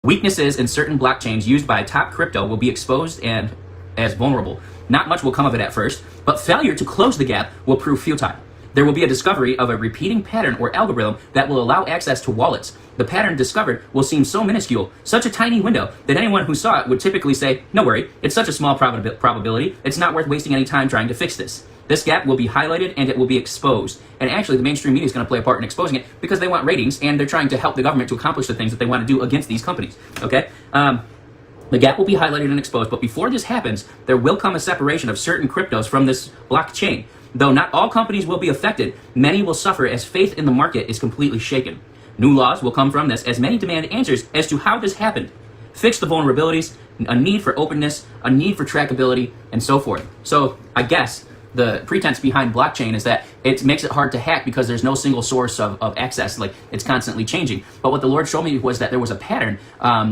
Weaknesses in certain blockchains used by top crypto will be exposed and as vulnerable. Not much will come of it at first, but failure to close the gap will prove futile. There will be a discovery of a repeating pattern or algorithm that will allow access to wallets. The pattern discovered will seem so minuscule, such a tiny window, that anyone who saw it would typically say, "No worry, it's such a small probability, it's not worth wasting any time trying to fix this." This gap will be highlighted and it will be exposed. And actually, the mainstream media is going to play a part in exposing it because they want ratings and they're trying to help the government to accomplish the things that they want to do against these companies. Okay? The gap will be highlighted and exposed, but before this happens, there will come a separation of certain cryptos from this blockchain. Though not all companies will be affected, many will suffer as faith in the market is completely shaken. New laws will come from this as many demand answers as to how this happened. Fix the vulnerabilities, a need for openness, a need for trackability, and so forth. So I guess the pretense behind blockchain is that it makes it hard to hack because there's no single source of access, like it's constantly changing. But what the Lord showed me was that there was a pattern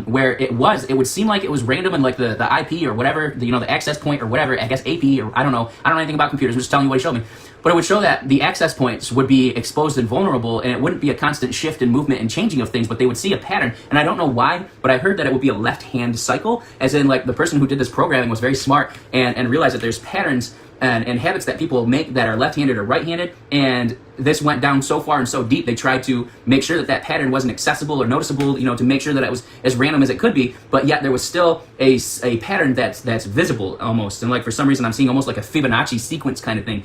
where it would seem like it was random and like the IP or whatever, the access point or whatever, I guess AP or I don't know anything about computers, I'm just telling you what he showed me. But it would show that the access points would be exposed and vulnerable, and it wouldn't be a constant shift and movement and changing of things, but they would see a pattern. And I don't know why, but I heard that it would be a left-hand cycle, as in like the person who did this programming was very smart and realized that there's patterns and habits that people make that are left-handed or right-handed, and this went down so far and so deep they tried to make sure that that pattern wasn't accessible or noticeable, to make sure that it was as random as it could be, but yet there was still a pattern that's visible almost, and like for some reason I'm seeing almost like a Fibonacci sequence kind of thing.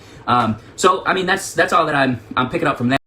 So I mean that's all that I'm picking up from that.